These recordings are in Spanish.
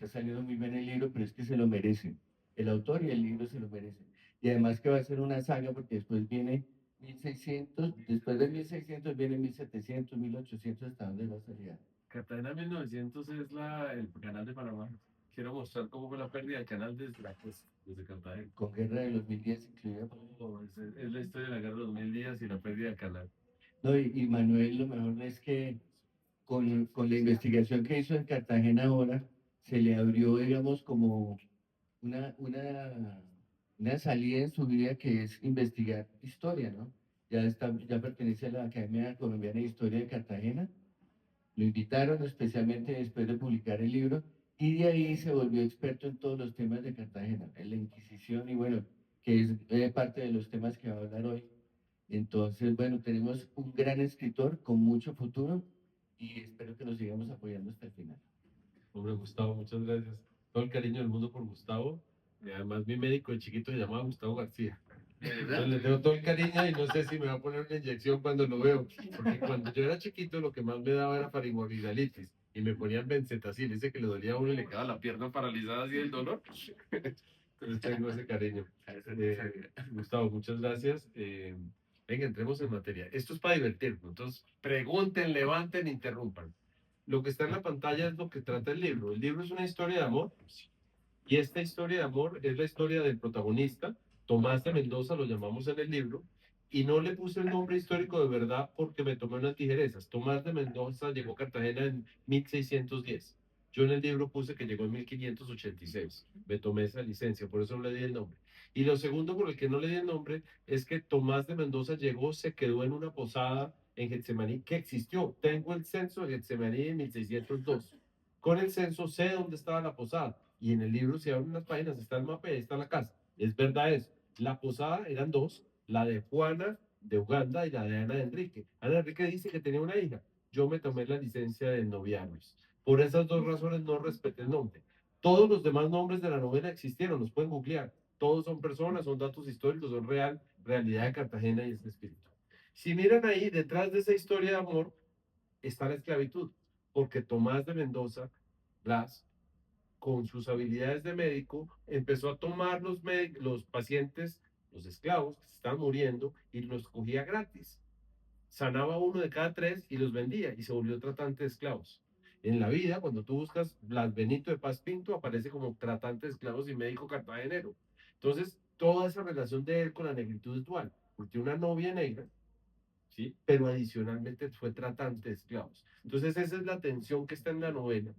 está saliendo muy bien el libro, pero es que se lo merecen. El autor y el libro se lo merecen. Y además que va a ser una saga porque después viene 1600, después de 1600 viene 1700, 1800, hasta dónde va a salir. Cartagena 1900 es el canal de Panamá. Quiero mostrar cómo fue la pérdida del canal desde la costa, desde Cartagena. Con Guerra de los 1010 incluida. Oh, es la historia de la guerra de los 1000 días y la pérdida del canal. No, y Manuel, lo mejor es que con la investigación que hizo en Cartagena ahora, se le abrió, digamos, como una, una, una salida en su vida que es investigar historia, ¿no? Ya pertenece a la Academia Colombiana de Historia de Cartagena. Lo invitaron especialmente después de publicar el libro y de ahí se volvió experto en todos los temas de Cartagena, en la Inquisición y bueno, que es parte de los temas que va a hablar hoy. Entonces, bueno, tenemos un gran escritor con mucho futuro y espero que nos sigamos apoyando hasta el final. Hombre, Gustavo, muchas gracias. Todo el cariño del mundo por Gustavo. Y además, mi médico de chiquito se llamaba Gustavo García. Entonces, le tengo todo el cariño y no sé si me va a poner una inyección cuando lo veo. Porque cuando yo era chiquito, lo que más me daba era faringoamigdalitis. Y me ponían benzetacil. Dice que le dolía a uno y le quedaba la pierna paralizada así del dolor. Entonces, tengo ese cariño. Gustavo, muchas gracias. Venga, entremos en materia. Esto es para divertirnos. Entonces, pregunten, levanten, interrumpan. Lo que está en la pantalla es lo que trata el libro. El libro es una historia de amor y esta historia de amor es la historia del protagonista, Tomás de Mendoza, lo llamamos en el libro, y no le puse el nombre histórico de verdad porque me tomé unas tijeras. Tomás de Mendoza llegó a Cartagena en 1610. Yo en el libro puse que llegó en 1586. Me tomé esa licencia, por eso no le di el nombre. Y lo segundo por el que no le di el nombre es que Tomás de Mendoza llegó, se quedó en una posada en Getsemaní que existió. Tengo el censo de Getsemaní en 1602. Con el censo sé dónde estaba la posada y en el libro, si abren unas páginas, está el mapa y ahí está la casa. Es verdad eso. La posada eran dos, la de Juana de Uganda y la de Ana de Enrique. Ana de Enrique dice que tenía una hija. Yo me tomé la licencia de noviarios. Por esas dos razones no respeté el nombre. Todos los demás nombres de la novela existieron, los pueden googlear. Todos son personas, son datos históricos, son realidad de Cartagena y ese espíritu. Si miran ahí, detrás de esa historia de amor está la esclavitud, porque Tomás de Mendoza, Blas, con sus habilidades de médico, empezó a tomar los pacientes, los esclavos que se estaban muriendo, y los cogía gratis. Sanaba uno de cada tres y los vendía, y se volvió tratante de esclavos. En la vida, cuando tú buscas Blas Benito de Paz Pinto, aparece como tratante de esclavos y médico cartagenero. Entonces, toda esa relación de él con la negritud es dual, porque tiene una novia negra, ¿sí? Pero adicionalmente fue tratante de esclavos. Entonces, esa es la tensión que está en la novela.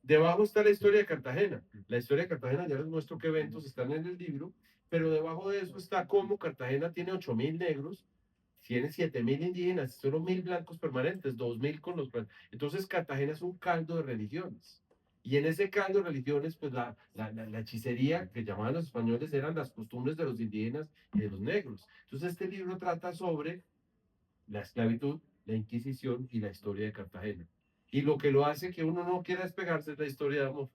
Debajo está la historia de Cartagena. La historia de Cartagena, ya les muestro qué eventos están en el libro, pero debajo de eso está cómo Cartagena tiene 8.000 negros, tiene 7.000 indígenas, solo 1.000 blancos permanentes, 2.000 con los... Entonces Cartagena es un caldo de religiones. Y en ese caldo de religiones, pues la hechicería que llamaban los españoles eran las costumbres de los indígenas y de los negros. Entonces este libro trata sobre la esclavitud, la Inquisición y la historia de Cartagena. Y lo que lo hace que uno no quiera despegarse es la historia de amor.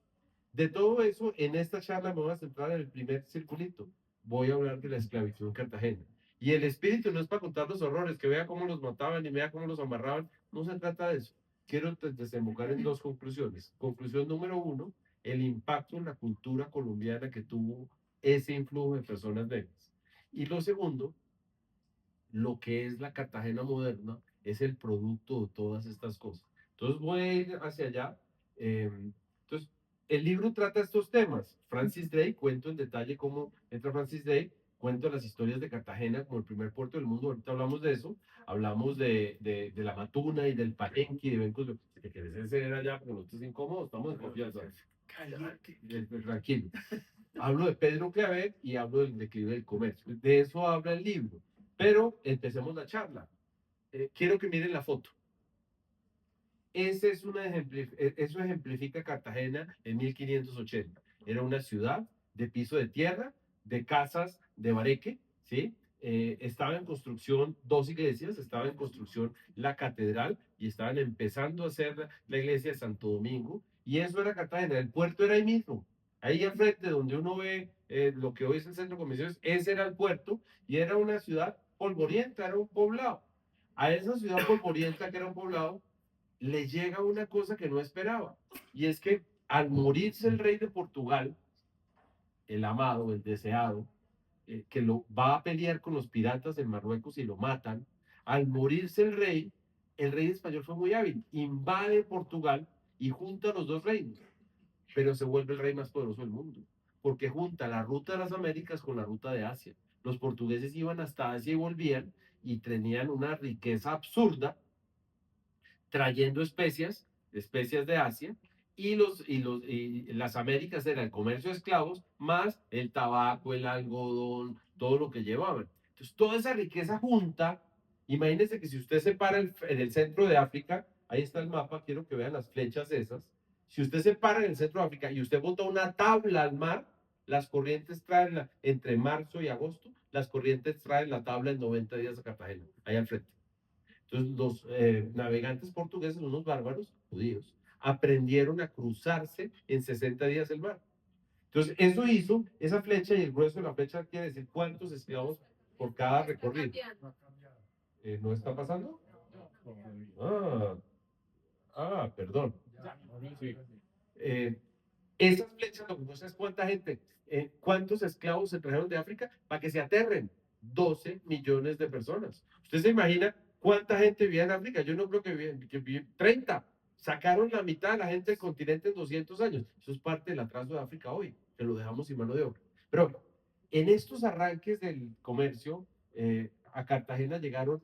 De todo eso, en esta charla me voy a centrar en el primer circulito. Voy a hablar de la esclavitud en Cartagena. Y el espíritu no es para contar los horrores, que vea cómo los mataban y vea cómo los amarraban. No se trata de eso. Quiero desembocar en dos conclusiones. Conclusión número uno, el impacto en la cultura colombiana que tuvo ese influjo de personas negras. Y lo segundo, lo que es la Cartagena moderna es el producto de todas estas cosas. Entonces voy a ir hacia allá. Entonces, el libro trata estos temas. Francis Drake, cuento en detalle cómo entra Francis Drake, cuento las historias de Cartagena como el primer puerto del mundo. Ahorita hablamos de eso. Hablamos de la Matuna y del Palenque y de Bencos. Si te quieres hacer allá, pero no estés incómodo, estamos en confianza. Tranquilo. Hablo de Pedro Claver y hablo del declive del comercio. De eso habla el libro. Pero empecemos la charla. Quiero que miren la foto. Eso ejemplifica Cartagena en 1580. Era una ciudad de piso de tierra, de casas de bareque, ¿sí? Estaba en construcción dos iglesias, estaba en construcción la catedral y estaban empezando a hacer la iglesia de Santo Domingo. Y eso era Cartagena, el puerto era ahí mismo. Ahí al frente, donde uno ve lo que hoy es el centro de convenciones, ese era el puerto y era una ciudad polvorienta, era un poblado. A esa ciudad polvorienta que era un poblado, le llega una cosa que no esperaba, y es que Al morirse el rey de Portugal, el amado, el deseado, que lo va a pelear con los piratas en Marruecos y lo matan, al morirse el rey español fue muy hábil, invade Portugal y junta los dos reinos, pero se vuelve el rey más poderoso del mundo, porque junta la ruta de las Américas con la ruta de Asia. Los portugueses iban hasta Asia y volvían y tenían una riqueza absurda trayendo especias de Asia, y las Américas era el comercio de esclavos, más el tabaco, el algodón, todo lo que llevaban. Entonces, toda esa riqueza junta, imagínense que si usted se para en el centro de África, ahí está el mapa, quiero que vean las flechas esas, si usted se para en el centro de África y usted bota una tabla al mar, las corrientes traen, entre marzo y agosto, las corrientes traen la tabla en 90 días a Cartagena, ahí al frente. Entonces, los navegantes portugueses, unos bárbaros judíos, aprendieron a cruzarse en 60 días el mar. Entonces, eso hizo, esa flecha y el grueso de la flecha quiere decir cuántos esclavos por cada recorrido. ¿No está pasando? Perdón. Sí. Eh, Esas flechas lo que muestra es cuánta gente, cuántos esclavos se trajeron de África para que se aterren. 12 millones de personas. ¿Usted se imagina cuánta gente vivía en África? Yo no creo que vivían 30. Sacaron la mitad de la gente del continente en 200 años. Eso es parte del atraso de África hoy, que lo dejamos sin mano de obra. Pero en estos arranques del comercio, a Cartagena llegaron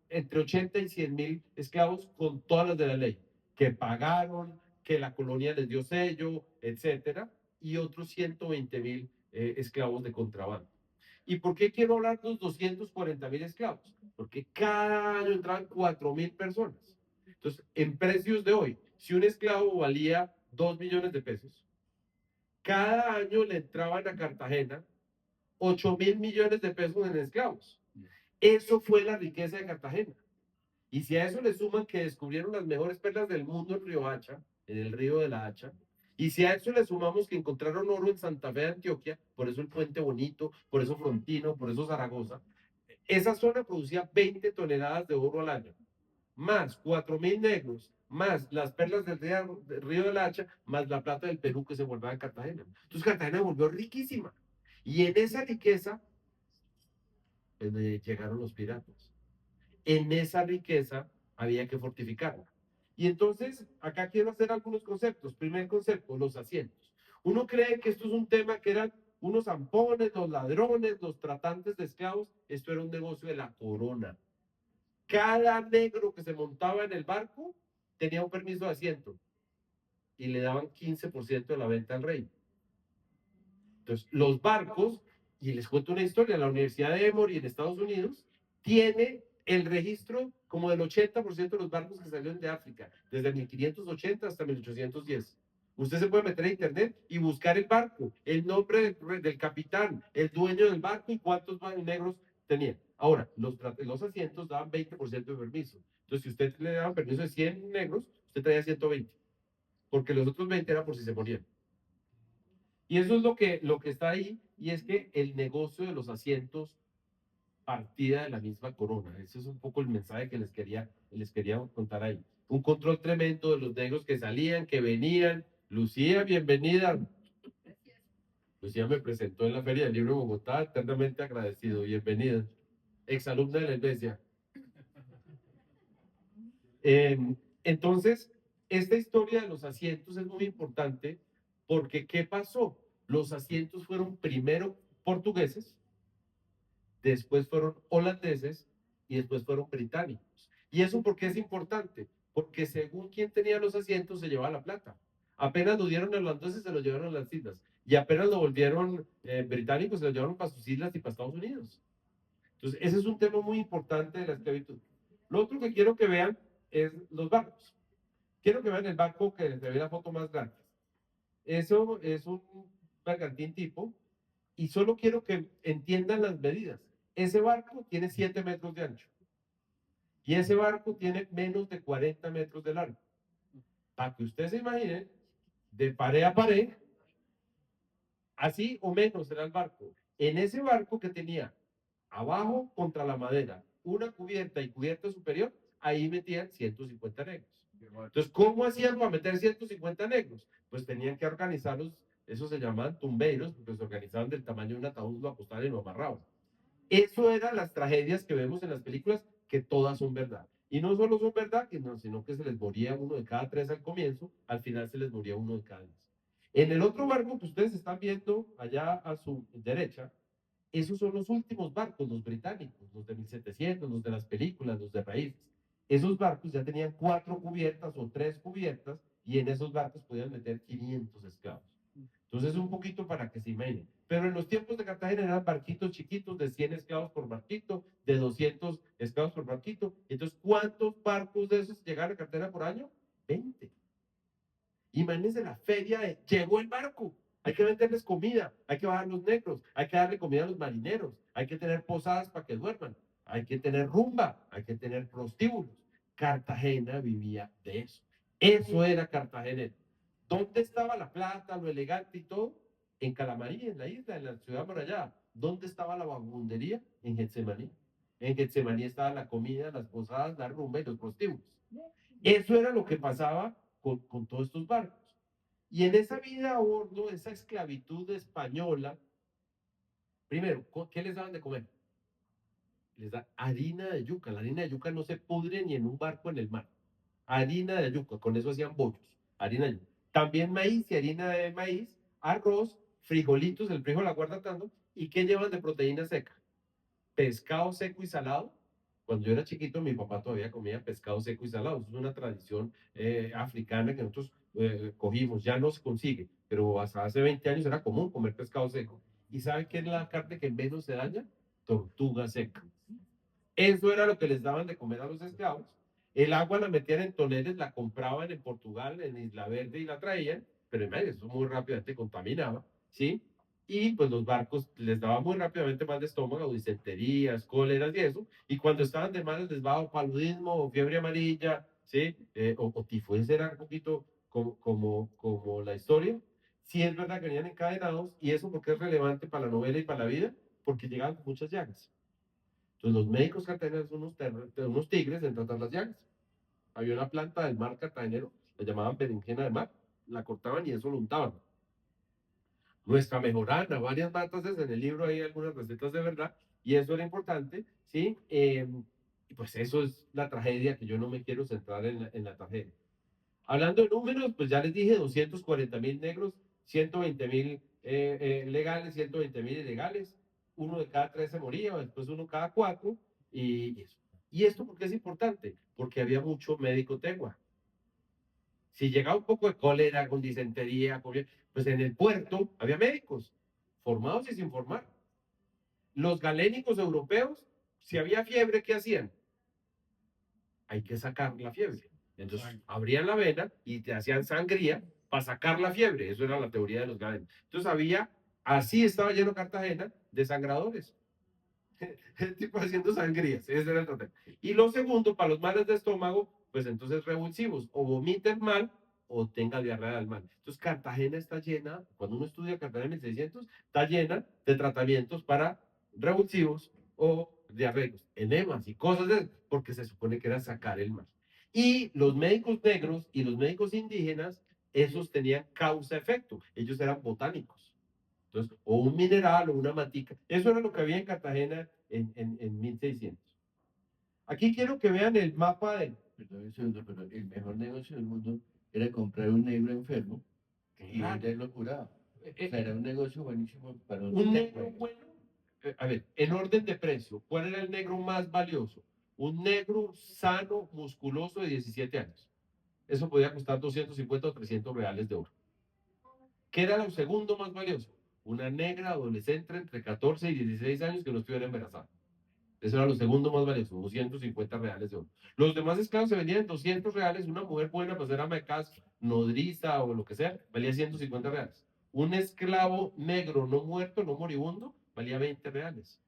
entre 80 y 100 mil esclavos con todas las de la ley, que pagaron, que la colonia les dio sello, etcétera, y otros 120 mil esclavos de contrabando. ¿Y por qué quiero hablar de los 240.000 esclavos? Porque cada año entraban 4.000 personas. Entonces, en precios de hoy, si un esclavo valía 2 millones de pesos, cada año le entraban a Cartagena 8.000 millones de pesos en esclavos. Eso fue la riqueza de Cartagena. Y si a eso le suman que descubrieron las mejores perlas del mundo en Río Hacha, en el río de la Hacha, y si a eso le sumamos que encontraron oro en Santa Fe de Antioquia, por eso el Puente Bonito, por eso Frontino, por eso Zaragoza, esa zona producía 20 toneladas de oro al año, más 4.000 negros, más las perlas del río de la Hacha, más la plata del Perú que se guardaba en Cartagena. Entonces Cartagena volvió riquísima. Y en esa riqueza llegaron los piratas. En esa riqueza había que fortificarla. Y entonces, acá quiero hacer algunos conceptos. Primer concepto, los asientos. Uno cree que esto es un tema que eran unos zampones, los ladrones, los tratantes de esclavos. Esto era un negocio de la corona. Cada negro que se montaba en el barco tenía un permiso de asiento y le daban 15% de la venta al rey. Entonces, los barcos, y les cuento una historia, la Universidad de Emory en Estados Unidos tiene el registro como del 80% de los barcos que salieron de África, desde 1580 hasta 1810. Usted se puede meter a internet y buscar el barco, el nombre del capitán, el dueño del barco y cuántos negros tenía. Ahora, los asientos daban 20% de permiso. Entonces, si usted le daba permiso de 100 negros, usted traía 120, porque los otros 20 eran por si se morían. Y eso es lo que está ahí, y es que el negocio de los asientos partía de la misma corona. Ese es un poco el mensaje que les quería contar ahí. Un control tremendo de los negros que salían, que venían. Lucía, bienvenida. Lucía me presentó en la Feria del Libro de Bogotá, eternamente agradecido. Bienvenida. Exalumna de la iglesia. Entonces, esta historia de los asientos es muy importante porque ¿qué pasó? Los asientos fueron primero portugueses, después fueron holandeses y después fueron británicos. ¿Y eso por qué es importante? Porque según quien tenía los asientos se llevaba la plata. Apenas lo dieron a los holandeses, se lo llevaron a las islas. Y apenas lo volvieron británicos, se lo llevaron para sus islas y para Estados Unidos. Entonces, ese es un tema muy importante de la esclavitud. Lo otro que quiero que vean es los barcos. Quiero que vean el barco que se ve la foto más grande. Eso es un bergantín tipo, y solo quiero que entiendan las medidas. Ese barco tiene 7 metros de ancho y ese barco tiene menos de 40 metros de largo. Para que ustedes se imaginen, de pared a pared, así o menos era el barco. En ese barco que tenía abajo contra la madera una cubierta y cubierta superior, ahí metían 150 negros. Entonces, ¿cómo hacían para meter 150 negros? Pues tenían que organizarlos, eso se llamaban tumbeiros, porque se organizaban del tamaño de un ataúd, lo acostaban y lo amarraban. Eso eran las tragedias que vemos en las películas, que todas son verdad. Y no solo son verdad, sino que se les moría uno de cada 3 al comienzo, al final se les moría uno de cada 10. En el otro barco que ustedes están viendo allá a su derecha, esos son los últimos barcos, los británicos, los de 1700, los de las películas, los de raíces. Esos barcos ya tenían 4 cubiertas o 3 cubiertas y en esos barcos podían meter 500 esclavos. Entonces, un poquito para que se imaginen. Pero en los tiempos de Cartagena eran barquitos chiquitos de 100 esclavos por barquito, de 200 esclavos por barquito. Entonces, ¿cuántos barcos de esos llegaron a Cartagena por año? 20. Imagínense la feria de, llegó el barco, hay que venderles comida, hay que bajar los negros, hay que darle comida a los marineros, hay que tener posadas para que duerman, hay que tener rumba, hay que tener prostíbulos. Cartagena vivía de eso. Eso era Cartagena. ¿Dónde estaba la plata, lo elegante y todo? En Calamarí, en la isla, en la ciudad amurallada. ¿Dónde estaba la vagabundería? En Getsemaní. En Getsemaní estaba la comida, las posadas, la rumba y los prostíbulos. Eso era lo que pasaba con todos estos barcos. Y en esa vida a bordo, esa esclavitud española, primero, ¿qué les daban de comer? Les da harina de yuca. La harina de yuca no se pudre ni en un barco en el mar. Harina de yuca, con eso hacían bollos. Harina de yuca. También maíz y harina de maíz, arroz, frijolitos, el frijol la guarda tanto. ¿Y qué llevan de proteína seca? Pescado seco y salado. Cuando yo era chiquito, mi papá todavía comía pescado seco y salado. Es una tradición africana que nosotros cogimos. Ya no se consigue, pero hasta hace 20 años era común comer pescado seco. ¿Y sabe qué es la carne que menos se daña? Tortuga seca. Eso era lo que les daban de comer a los esclavos. El agua la metían en toneles, la compraban en Portugal, en Isla Verde y la traían, pero eso muy rápidamente contaminaba, ¿sí? Y pues los barcos les daba muy rápidamente mal de estómago, disenterías, cóleras y eso. Y cuando estaban de malas les daba paludismo o fiebre amarilla, ¿sí? O tifoides era un poquito como la historia. Sí es verdad que venían encadenados y eso porque es relevante para la novela y para la vida, porque llegaban con muchas llagas. Entonces los médicos cartageneros son unos tigres en tratar las llagas. Había una planta del mar cartagenero, la llamaban berenjena de mar, la cortaban y eso lo untaban. Nuestra mejorana, varias matas en el libro hay algunas recetas de verdad, y eso era importante, ¿sí? Y pues eso es la tragedia, que yo no me quiero centrar en la tragedia. Hablando de números, pues ya les dije, 240.000 negros, 120.000 legales, 120.000 ilegales, uno de cada 3 se moría, después uno cada 4, y eso. ¿Y esto por qué es importante? Porque había mucho médico tegua. Si llegaba un poco de cólera, con disentería, pues en el puerto había médicos, formados y sin formar. Los galénicos europeos, si había fiebre, ¿qué hacían? Hay que sacar la fiebre. Entonces abrían la vena y te hacían sangría para sacar la fiebre. Eso era la teoría de los galénicos. Entonces así estaba lleno Cartagena de sangradores. El tipo haciendo sangrías. Ese era el tratamiento. Y lo segundo, para los males de estómago, pues entonces revulsivos. O vomiten mal o tenga diarrea del mal. Entonces Cartagena está llena, cuando uno estudia Cartagena en 1600, está llena de tratamientos para revulsivos o diarreicos, enemas y cosas de eso, porque se supone que era sacar el mal. Y los médicos negros y los médicos indígenas, esos tenían causa-efecto. Ellos eran botánicos. Entonces, o un mineral o una matica. Eso era lo que había en Cartagena en 1600. Aquí quiero que vean el mapa de... Perdón un segundo, pero el mejor negocio del mundo era comprar un negro enfermo y venderlo curado. O sea, era un negocio buenísimo para un negro bueno. A ver, en orden de precio, ¿cuál era el negro más valioso? Un negro sano, musculoso de 17 años. Eso podía costar 250 o 300 reales de oro. ¿Qué era lo segundo más valioso? Una negra adolescente entre 14 y 16 años que no estuviera embarazada. Eso era lo segundo más valioso, 250 reales de oro. Los demás esclavos se vendían en 200 reales. Una mujer buena, pues era ama de casa, nodriza o lo que sea, valía 150 reales. Un esclavo negro no muerto, no moribundo, valía 20 reales.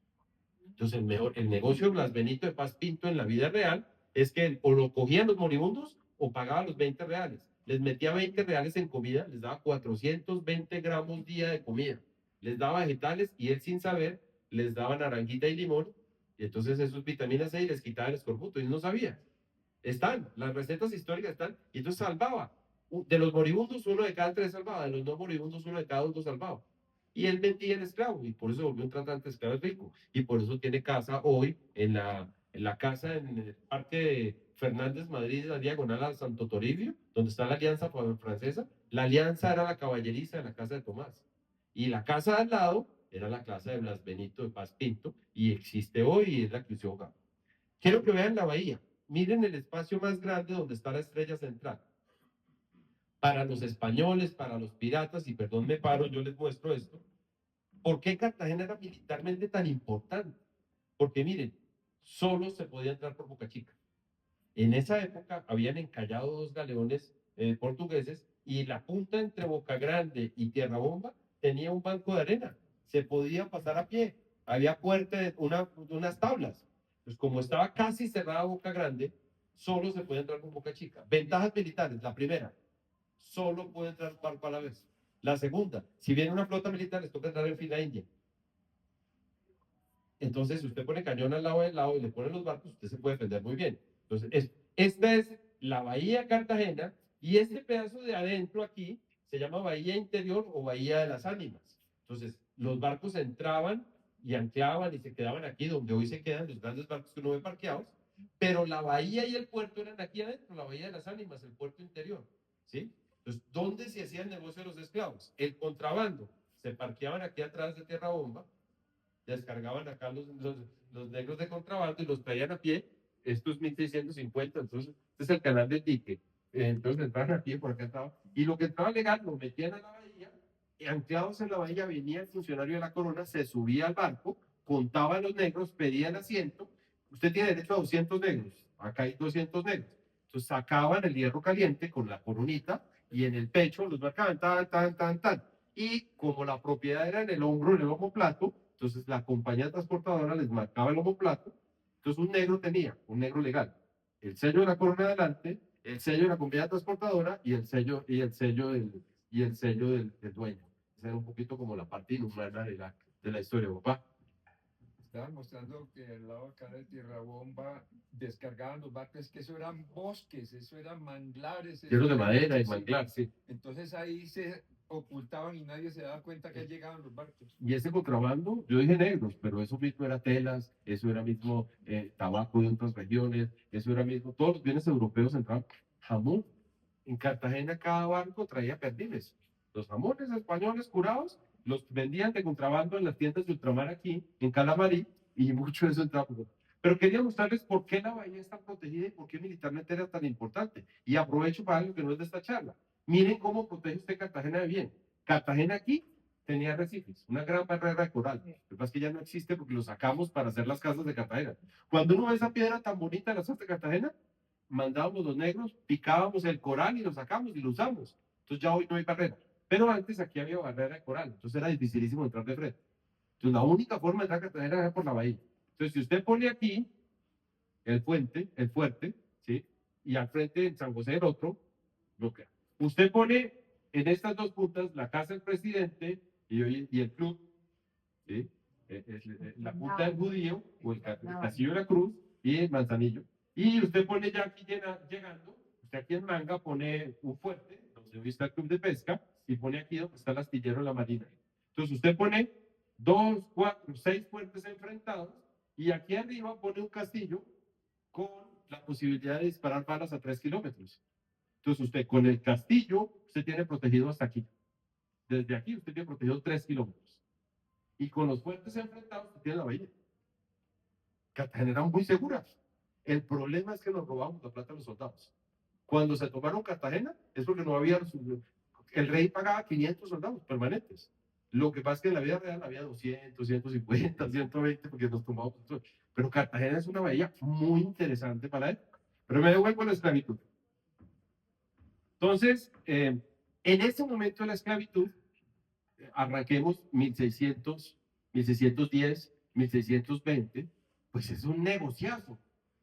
Entonces, el negocio de Blas Benito de Paz Pinto en la vida real es que o lo cogían los moribundos o pagaban los 20 reales. Les metía 20 reales en comida, les daba 420 gramos día de comida. Les daba vegetales y él sin saber les daba naranjita y limón. Y entonces esos vitaminas C y les quitaba el escorbuto. Y no sabía. Están, las recetas históricas están, y entonces salvaba. De los moribundos, 1 de cada 3 salvaba, de los no moribundos, 1 de cada 2 salvaba. Y él vendía el esclavo, y por eso volvió un tratante de esclavos rico, y por eso tiene casa hoy en la casa en el Parque de Fernández, Madrid, la diagonal al Santo Toribio, donde está la Alianza Francesa. La Alianza era la caballeriza de la casa de Tomás, y la casa de al lado era la casa de Blas Benito de Paz Pinto, y existe hoy, y es la que usó. Quiero que vean la bahía. Miren el espacio más grande donde está la estrella central. Para los españoles, para los piratas, y perdón me paro, yo les muestro esto. ¿Por qué Cartagena era militarmente tan importante? Porque miren, solo se podía entrar por Boca Chica. En esa época habían encallado 2 galeones portugueses, y la punta entre Boca Grande y Tierra Bomba tenía un banco de arena. Se podía pasar a pie. Había puertas, unas tablas. Pues como estaba casi cerrada Boca Grande, solo se puede entrar con Boca Chica. Ventajas militares. La primera, solo puede entrar un barco a la vez. La segunda, si viene una flota militar, les toca entrar en fila india. Entonces, si usted pone cañón al lado del lado y le pone los barcos, usted se puede defender muy bien. Entonces, esta es la bahía de Cartagena, y este pedazo de adentro aquí se llama Bahía Interior o Bahía de las Ánimas. Entonces, los barcos entraban y anclaban y se quedaban aquí, donde hoy se quedan los grandes barcos que uno ve parqueados, pero la bahía y el puerto eran aquí adentro, la Bahía de las Ánimas, el puerto interior. ¿Sí? Entonces, ¿dónde se hacía el negocio de los esclavos? El contrabando. Se parqueaban aquí atrás de Tierra Bomba, descargaban acá los negros de contrabando y los traían a pie. Esto es 1650, entonces este es el canal del dique. Entonces entraban a pie, por acá estaba, y lo que entraba legal lo metían a la bahía, y anclados en la bahía venía el funcionario de la corona, se subía al barco, contaba a los negros, pedía el asiento. Usted tiene derecho a 200 negros, acá hay 200 negros. Entonces sacaban el hierro caliente con la coronita, y en el pecho los marcaban tan, tan, tan, tan. Y como la propiedad era en el hombro, en el omoplato, entonces la compañía transportadora les marcaba el omoplato. Entonces un negro tenía, un negro legal, el sello de la corona adelante, el sello de la compañía transportadora y el sello del dueño. Esa era un poquito como la parte inhumana de la historia, papá. Estaban mostrando que al lado acá de Tierra Bomba descargaban los barcos, que eso eran bosques, eso eran manglares. Hierros de era- madera y sí. manglar, sí. Entonces ahí se ocultaban y nadie se daba cuenta que llegaban los barcos. Y ese contrabando, yo dije negros, pero eso mismo era telas, eso era mismo tabaco de otras regiones, eso era mismo, todos los bienes europeos entraban. Jamón. En Cartagena cada barco traía perdiles. Los jamones españoles curados los vendían de contrabando en las tiendas de ultramar aquí, en Calamarí, y mucho de eso entraba. Pero quería mostrarles por qué la bahía está protegida y por qué militarmente era tan importante. Y aprovecho para algo que no es de esta charla. Miren cómo protege usted Cartagena de bien. Cartagena aquí tenía arrecifes, una gran barrera de coral. Lo que pasa es que ya no existe porque lo sacamos para hacer las casas de Cartagena. Cuando uno ve esa piedra tan bonita de las casas de Cartagena, mandábamos los negros, picábamos el coral y lo sacamos y lo usamos. Entonces ya hoy no hay barrera. Pero antes aquí había barrera de coral, entonces era dificilísimo entrar de frente. Entonces la única forma de entrar a Cartagena era por la bahía. Entonces si usted pone aquí el fuerte, ¿sí? Y al frente en San José el otro, bloquea. Usted pone en estas dos puntas la casa del presidente y el club, ¿sí? La punta del Judío o el Castillo de la Cruz y el Manzanillo. Y usted pone ya aquí llegando, usted aquí en Manga pone un fuerte, donde está el club de pesca, y pone aquí donde está el astillero de la Marina. Entonces usted pone 2, 4, 6 fuertes enfrentados, y aquí arriba pone un castillo con la posibilidad de disparar balas a 3 kilómetros. Entonces usted con el castillo, usted tiene protegido hasta aquí. Desde aquí usted tiene protegido 3 kilómetros. Y con los fuertes enfrentados, usted tiene la bahía. Cartagena era muy segura. El problema es que nos robamos la plata a los soldados. Cuando se tomaron Cartagena, es porque no había. El rey pagaba 500 soldados permanentes. Lo que pasa es que en la vida real había 200, 150, 120, porque nos tomamos. Pero Cartagena es una bahía muy interesante para él. Pero me devuelvo a la esclavitud. Entonces, en este momento de la esclavitud, arranquemos 1600, 1610, 1620, pues es un negociazo.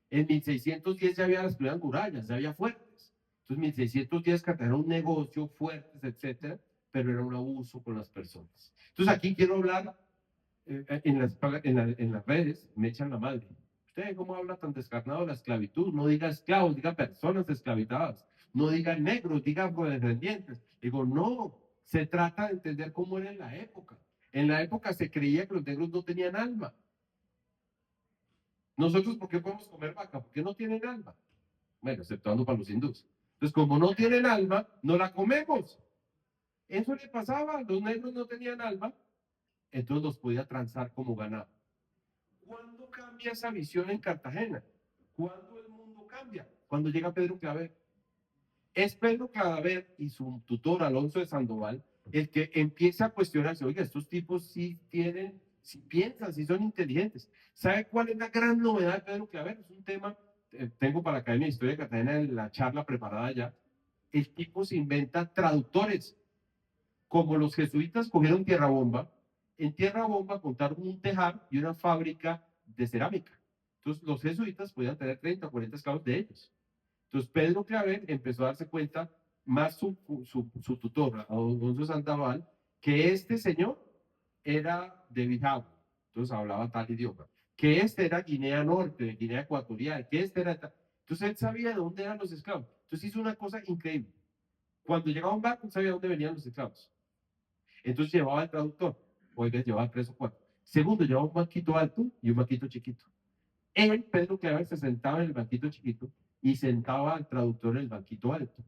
En 1610 ya había las primeras murallas, ya había fuertes. Entonces, 1610 Cartagena era un negocio, fuertes, etcétera, pero era un abuso con las personas. Entonces, aquí quiero hablar, en las redes me echan la madre. Usted cómo habla tan descarnado de la esclavitud, no diga esclavos, diga personas esclavizadas, no diga negros, diga afrodescendientes. Digo, no, se trata de entender cómo era en la época. En la época se creía que los negros no tenían alma. Nosotros, ¿por qué podemos comer vaca? Porque no tienen alma. Bueno, exceptuando para los hindúes. Entonces, como no tienen alma, no la comemos. Eso le pasaba, los negros no tenían alma, entonces los podía transar como ganado. ¿Cuándo cambia esa visión en Cartagena? ¿Cuándo el mundo cambia? Cuando llega Pedro Claver. Es Pedro Claver y su tutor Alonso de Sandoval el que empieza a cuestionarse, oiga, estos tipos sí tienen, sí piensan, sí son inteligentes. ¿Sabe cuál es la gran novedad de Pedro Claver? Es un tema, tengo para la Academia de Historia de Cartagena en la charla preparada ya. El tipo se inventa traductores. Como los jesuitas cogieron Tierra Bomba, en Tierra Bomba contaron un tejar y una fábrica de cerámica. Entonces los jesuitas podían tener 30 o 40 esclavos de ellos. Entonces Pedro Claver empezó a darse cuenta, más su tutor, Alonso Sandoval, que este señor era de Bijao, entonces hablaba tal idioma, que este era Guinea Norte, de Guinea Ecuatorial, que este era tal. Entonces él sabía de dónde eran los esclavos. Entonces hizo una cosa increíble. Cuando llegaba un barco, sabía de dónde venían los esclavos. Entonces llevaba el traductor, o llevaba 3 o 4. Segundo, llevaba un banquito alto y un banquito chiquito. Él, Pedro Claver, se sentaba en el banquito chiquito y sentaba al traductor en el banquito alto.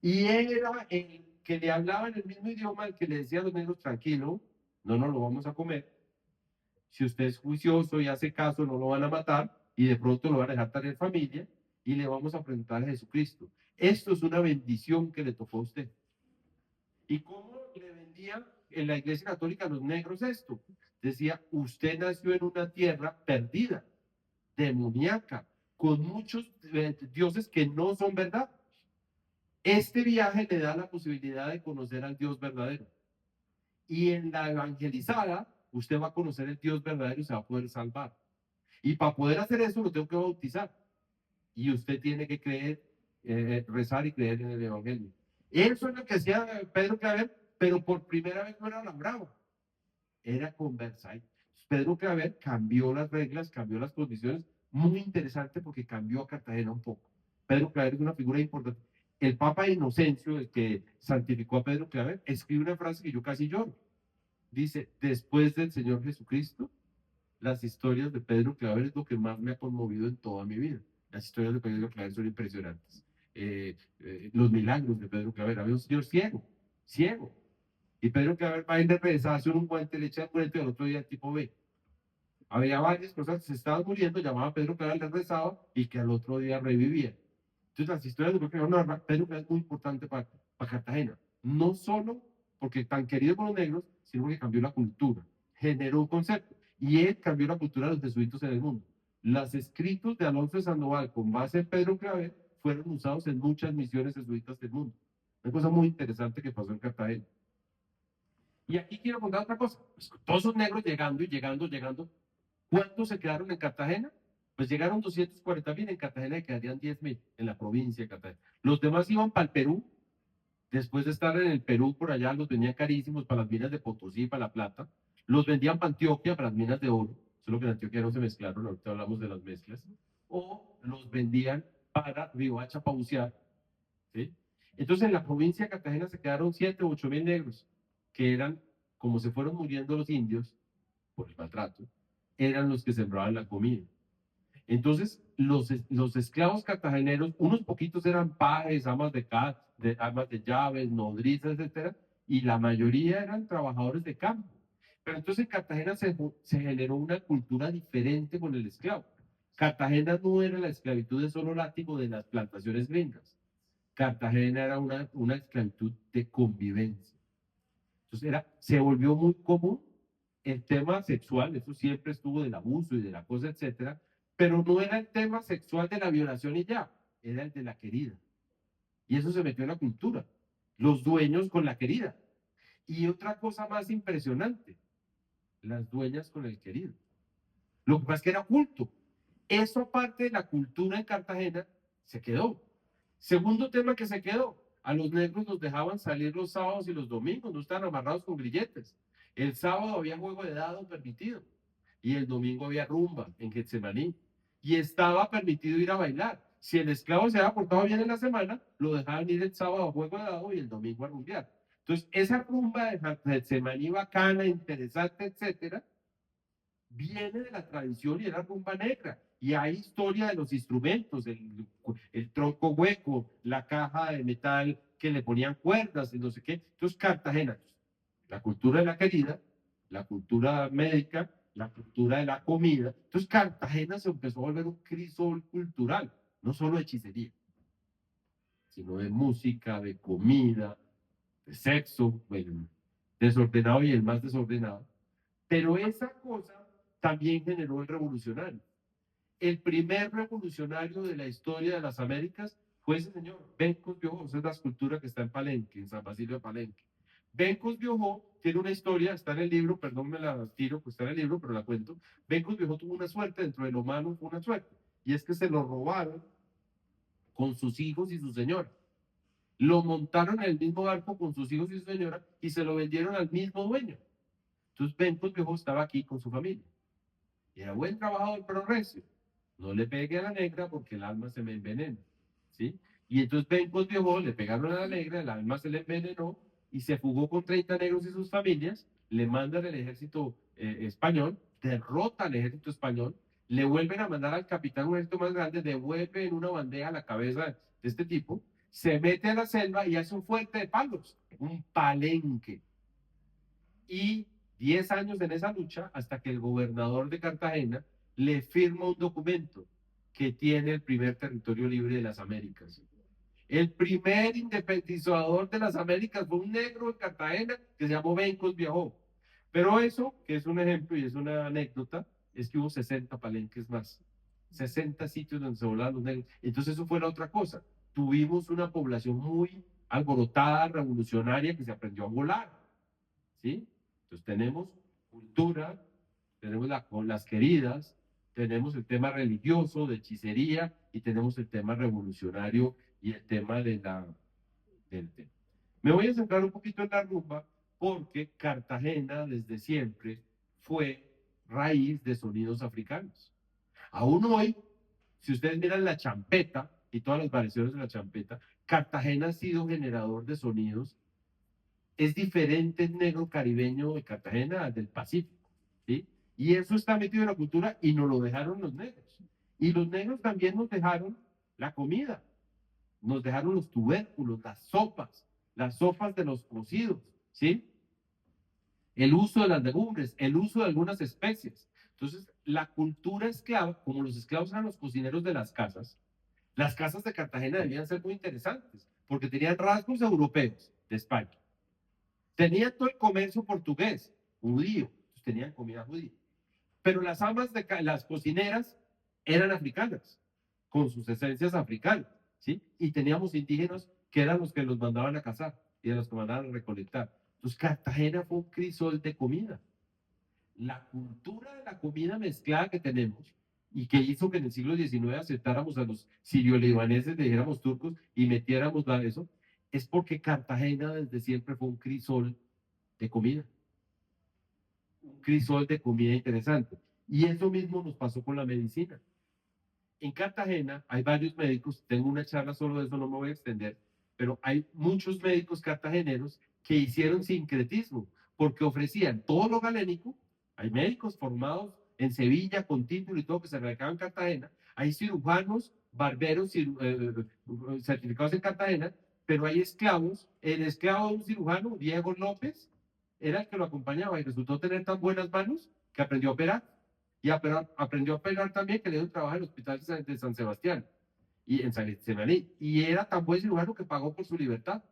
Y él era el que le hablaba en el mismo idioma, el que le decía a los negros, tranquilo, no nos lo vamos a comer. Si usted es juicioso y hace caso, no lo van a matar y de pronto lo van a dejar tener familia y le vamos a presentar a Jesucristo. Esto es una bendición que le tocó a usted. ¿Y cómo le vendía en la Iglesia Católica a los negros esto? Decía, usted nació en una tierra perdida, demoníaca, con muchos dioses que no son verdad. Este viaje le da la posibilidad de conocer al Dios verdadero. Y en la evangelizada, usted va a conocer el Dios verdadero y se va a poder salvar. Y para poder hacer eso, lo tengo que bautizar. Y usted tiene que creer, rezar y creer en el Evangelio. Eso es lo que hacía Pedro Claver, pero por primera vez no era la brava, era con Versailles. Pedro Claver cambió las reglas, cambió las condiciones, muy interesante porque cambió a Cartagena un poco. Pedro Claver es una figura importante. El Papa Inocencio, el que santificó a Pedro Claver, escribe una frase que yo casi lloro. Dice, después del Señor Jesucristo, las historias de Pedro Claver es lo que más me ha conmovido en toda mi vida. Las historias de Pedro Claver son impresionantes. Los milagros de Pedro Claver. Había un señor ciego, ciego. Y Pedro Claver va a ir de rezar, hace un guante, le echa el cuento y al otro día el tipo ve. Había varias cosas que se estaban muriendo, llamaba a Pedro Claver, le rezaba y que al otro día revivía. Entonces las historias de Pedro Claver es muy importante para Cartagena. No solo porque tan querido por los negros, sino porque cambió la cultura, generó un concepto. Y él cambió la cultura de los jesuitas en el mundo. Los escritos de Alonso de Sandoval con base en Pedro Claver fueron usados en muchas misiones jesuitas del mundo. Una cosa muy interesante que pasó en Cartagena. Y aquí quiero contar otra cosa. Pues, todos esos negros llegando y llegando. ¿Cuántos se quedaron en Cartagena? Pues llegaron 240.000, en Cartagena quedarían 10.000 en la provincia de Cartagena. Los demás iban para el Perú. Después de estar en el Perú, por allá los venían carísimos para las minas de Potosí, para La Plata. Los vendían para Antioquia, para las minas de oro. Solo que en Antioquia no se mezclaron, ahorita hablamos de las mezclas. O los vendían para Riohacha, para bucear. ¿Sí? Entonces en la provincia de Cartagena se quedaron 7 o 8 mil negros, que eran, como se fueron muriendo los indios por el maltrato, eran los que sembraban la comida. Entonces, los esclavos cartageneros, unos poquitos eran pajes, amas amas de llaves, nodrizas, etcétera, y la mayoría eran trabajadores de campo. Pero entonces en Cartagena se generó una cultura diferente con el esclavo. Cartagena no era la esclavitud de solo látigo de las plantaciones gringas. Cartagena era una esclavitud de convivencia. Entonces se volvió muy común el tema sexual, eso siempre estuvo del abuso y de la cosa, etcétera, pero no era el tema sexual de la violación y ya, era el de la querida. Y eso se metió en la cultura. Los dueños con la querida. Y otra cosa más impresionante, las dueñas con el querido. Lo que pasa es que era oculto. Eso, aparte de la cultura en Cartagena, se quedó. Segundo tema que se quedó, a los negros los dejaban salir los sábados y los domingos, no estaban amarrados con grilletes. El sábado había juego de dado permitido y el domingo había rumba en Getsemaní. y estaba permitido ir a bailar. Si el esclavo se había portado bien en la semana, lo dejaban ir el sábado a juego de dado y el domingo a rumbear. Entonces, esa rumba de Getsemaní bacana, interesante, etcétera, viene de la tradición y de la rumba negra. Y hay historia de los instrumentos, el tronco hueco, la caja de metal que le ponían cuerdas y no sé qué. Entonces, Cartagena, la cultura de la querida, la cultura médica, la cultura de la comida. Entonces, Cartagena se empezó a volver un crisol cultural, no solo de hechicería, sino de música, de comida, de sexo, bueno, desordenado y el más desordenado. Pero esa cosa también generó el revolucionario. El primer revolucionario de la historia de las Américas fue ese señor, Bencos Biojó. Esa es la escultura que está en Palenque, en San Basilio de Palenque. Bencos Biojó tiene una historia, está en el libro, perdón, me la tiro, pues está en el libro, pero la cuento. Bencos Biojó tuvo una suerte, dentro de lo malo fue una suerte, y es que se lo robaron con sus hijos y su señora. Lo montaron en el mismo barco con sus hijos y su señora y se lo vendieron al mismo dueño. Entonces Bencos Biojó estaba aquí con su familia. Era buen trabajador, pero recio. No le pegue a la negra porque el alma se me envenena, ¿sí? Y entonces Bencos Biojó, le pegaron a la negra, el alma se le envenenó y se fugó con 30 negros y sus familias, le mandan el ejército español, derrota al ejército español, le vuelven a mandar al capitán un ejército más grande, devuelve en una bandeja la cabeza de este tipo, se mete a la selva y hace un fuerte de palos, un palenque. Y 10 años en esa lucha hasta que el gobernador de Cartagena le firma un documento que tiene el primer territorio libre de las Américas. El primer independizador de las Américas fue un negro de Cartagena que se llamó Bencos Biojó. Pero eso, que es un ejemplo y es una anécdota, es que hubo 60 palenques más. 60 sitios donde se volaban los negros. Entonces eso fue la otra cosa. Tuvimos una población muy alborotada, revolucionaria, que se aprendió a volar. ¿Sí? Entonces tenemos cultura, tenemos las queridas, tenemos el tema religioso, de hechicería, y tenemos el tema revolucionario y el tema del tema. Me voy a centrar un poquito en la rumba porque Cartagena desde siempre fue raíz de sonidos africanos. Aún hoy, si ustedes miran la champeta y todas las variaciones de la champeta, Cartagena ha sido generador de sonidos. Es diferente el negro caribeño de Cartagena al del Pacífico, ¿sí? Y eso está metido en la cultura y nos lo dejaron los negros. Y los negros también nos dejaron la comida, nos dejaron los tubérculos, las sopas de los cocidos, ¿sí? El uso de las legumbres, el uso de algunas especies. Entonces, la cultura esclava, como los esclavos eran los cocineros de las casas de Cartagena debían ser muy interesantes, porque tenían rasgos europeos de España. Tenían todo el comercio portugués, judío, entonces tenían comida judía. Pero las amas las cocineras eran africanas, con sus esencias africanas, ¿sí? Y teníamos indígenas que eran los que los mandaban a cazar y eran los que mandaban a recolectar. Entonces Cartagena fue un crisol de comida. La cultura de la comida mezclada que tenemos y que hizo que en el siglo XIX aceptáramos a los sirio-libaneses, dijéramos turcos, y metiéramos eso, es porque Cartagena desde siempre fue un crisol de comida. Un crisol de comida interesante. Y eso mismo nos pasó con la medicina. En Cartagena hay varios médicos, tengo una charla solo de eso, no me voy a extender, pero hay muchos médicos cartageneros que hicieron sincretismo, porque ofrecían todo lo galénico. Hay médicos formados en Sevilla con título y todo que se radicaban en Cartagena. Hay cirujanos, barberos certificados en Cartagena, pero hay esclavos. El esclavo de un cirujano, Diego López, era el que lo acompañaba y resultó tener tan buenas manos que aprendió a operar. Y aprendió a operar también, que le dio trabajo en el hospital de San Sebastián y en San Getsemaní. Y era tan buen cirujano que pagó por su libertad.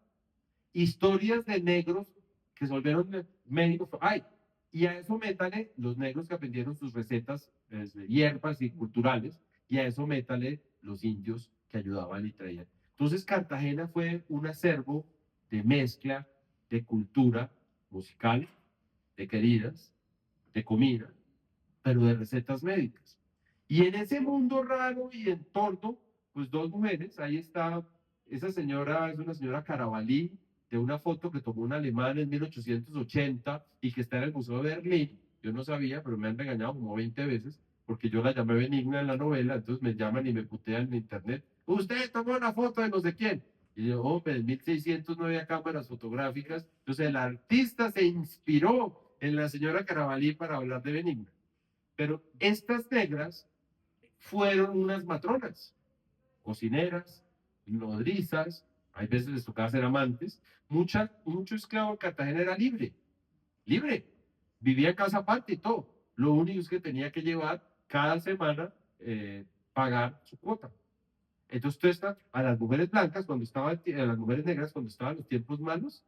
Historias de negros que se volvieron médicos. Ay, y a eso métale los negros que aprendieron sus recetas de hierbas y culturales, y a eso métale los indios que ayudaban y traían. Entonces Cartagena fue un acervo de mezcla de cultura musical, de queridas, de comida, pero de recetas médicas. Y en ese mundo raro y en torno, pues dos mujeres, ahí está, esa señora es una señora Carabalí, de una foto que tomó un alemán en 1880 y que está en el Museo de Berlín. Yo no sabía, pero me han regañado como 20 veces. porque yo la llamé Benigna en la novela, entonces me llaman y me putean en internet. Usted tomó una foto de no sé quién. Y yo, hombre, en 1600 no había cámaras fotográficas. Entonces el artista se inspiró en la señora Carabalí para hablar de Benigna. Pero estas negras fueron unas matronas, cocineras, nodrizas, hay veces les tocaba ser amantes. Mucho esclavo en Cartagena era libre, libre. Vivía en casa aparte y todo. Lo único es que tenía que llevar cada semana, pagar su cuota. Entonces, a las mujeres blancas, a las mujeres negras, cuando estaban los tiempos malos,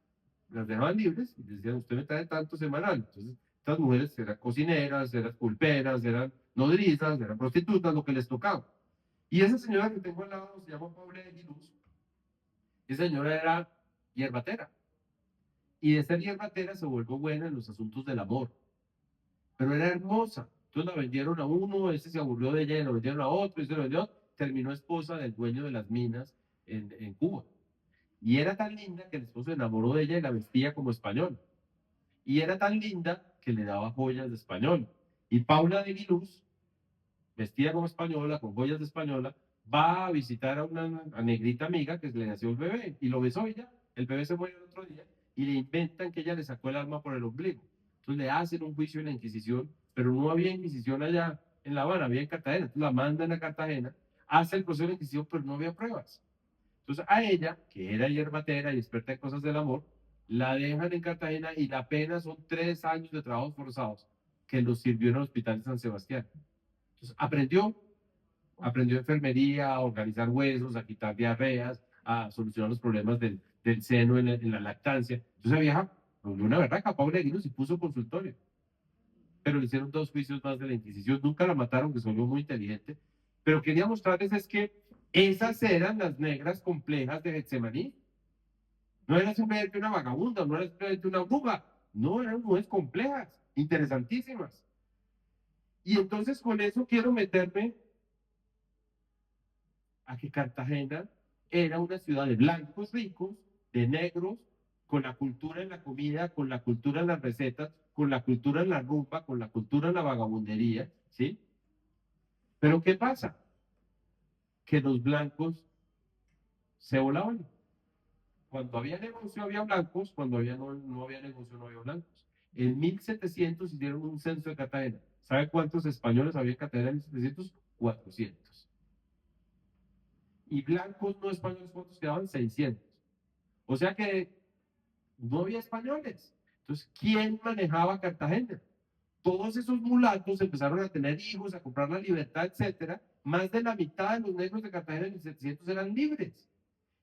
las dejaban libres y decían, usted me trae tanto semanal. Entonces, estas mujeres eran cocineras, eran pulperas, eran nodrizas, eran prostitutas, lo que les tocaba. Y esa señora que tengo al lado se llama Paula de Guiluz. Esa señora era hierbatera. Y de ser hierbatera se volvió buena en los asuntos del amor. Pero era hermosa. Entonces la vendieron a uno, ese se aburrió de ella, y lo vendieron a otro, y se lo vendió a otro. Terminó esposa del dueño de las minas en Cuba. Y era tan linda que el esposo se enamoró de ella y la vestía como español. Y era tan linda que le daba joyas de español. Y Paula de Guiluz, vestida como española, con joyas de española, va a visitar a una negrita amiga que le nació el bebé y lo besó ella. El bebé se muere el otro día y le inventan que ella le sacó el alma por el ombligo. Entonces le hacen un juicio en la Inquisición, pero no había Inquisición allá en La Habana, había en Cartagena. Entonces la mandan a Cartagena, hace el proceso de Inquisición, pero no había pruebas. Entonces a ella, que era hierbatera y experta en cosas del amor, la dejan en Cartagena y la pena son 3 años de trabajos forzados que los sirvió en el Hospital de San Sebastián. Entonces aprendió enfermería, a organizar huesos, a quitar diarreas, a solucionar los problemas del seno en la lactancia. Entonces la vieja volvió una verdad capaz de irnos y puso consultorio. Pero le hicieron 2 juicios más de la Inquisición, nunca la mataron, que se volvió muy inteligente. Pero quería mostrarles es que esas eran las negras complejas de Getsemaní. No era simplemente una vagabunda, no era simplemente una bruja, no, eran mujeres complejas, interesantísimas. Y entonces con eso quiero meterme a que Cartagena era una ciudad de blancos ricos, de negros, con la cultura en la comida, con la cultura en las recetas, con la cultura en la rumba, con la cultura en la vagabundería, ¿sí? Pero ¿qué pasa? Que los blancos se volaban. Cuando había negocio había blancos, cuando no había negocio no había blancos. En 1700 hicieron un censo de Cartagena. ¿Sabe cuántos españoles había en Cartagena en 1700? 400. Y blancos no españoles, ¿cuántos quedaban? 600. O sea que no había españoles. Entonces, ¿quién manejaba Cartagena? Todos esos mulatos empezaron a tener hijos, a comprar la libertad, etcétera. Más de la mitad de los negros de Cartagena en 1700 eran libres.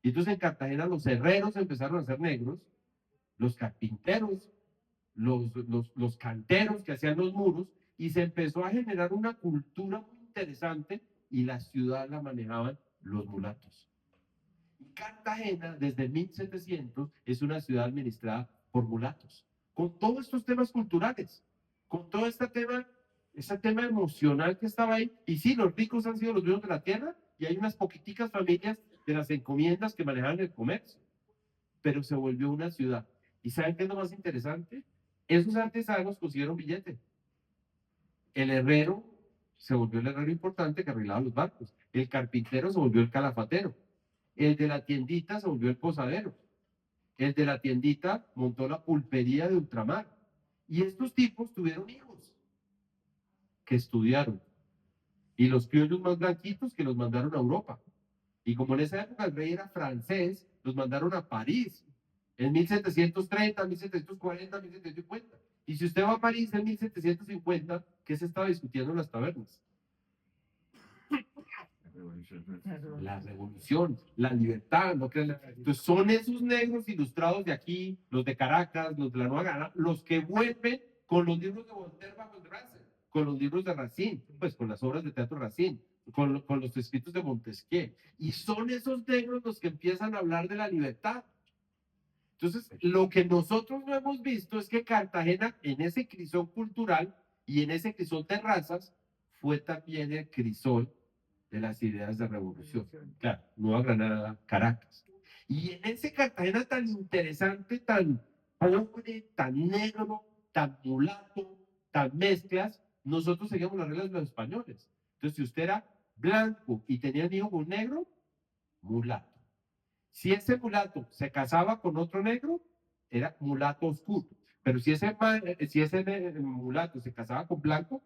Y entonces en Cartagena los herreros empezaron a ser negros, los carpinteros, los canteros que hacían los muros, y se empezó a generar una cultura muy interesante y la ciudad la manejaban los mulatos. Cartagena, desde 1700, es una ciudad administrada por mulatos, con todos estos temas culturales, con todo este tema emocional que estaba ahí. Y sí, los ricos han sido los dueños de la tierra y hay unas poquiticas familias de las encomiendas que manejaban el comercio, pero se volvió una ciudad. ¿Y saben qué es lo más interesante? Esos artesanos consiguieron billete. El herrero se volvió el herrero importante que arreglaba los barcos. El carpintero se volvió el calafatero. El de la tiendita se volvió el posadero. El de la tiendita montó la pulpería de ultramar. Y estos tipos tuvieron hijos que estudiaron. Y los criollos más blanquitos que los mandaron a Europa. Y como en esa época el rey era francés, los mandaron a París. En 1730, 1740, 1750. Y si usted va a París en 1750, ¿qué se estaba discutiendo en las tabernas? La revolución, la libertad, ¿no creen? Entonces son esos negros ilustrados de aquí, los de Caracas, los de la Nueva Gana, los que vuelven con los libros de Voltaire bajo el brazo, con los libros de Racine, pues con las obras de teatro Racine, con los escritos de Montesquieu. Y son esos negros los que empiezan a hablar de la libertad. Entonces, lo que nosotros no hemos visto es que Cartagena, en ese crisol cultural y en ese crisol de razas, fue también el crisol de las ideas de revolución. Claro, Nueva Granada, Caracas. Y en ese Cartagena tan interesante, tan pobre, tan negro, tan mulato, tan mezclas, nosotros seguíamos las reglas de los españoles. Entonces, si usted era blanco y tenía un hijo con un negro, mulato. Si ese mulato se casaba con otro negro, era mulato oscuro. Pero si ese mulato se casaba con blanco,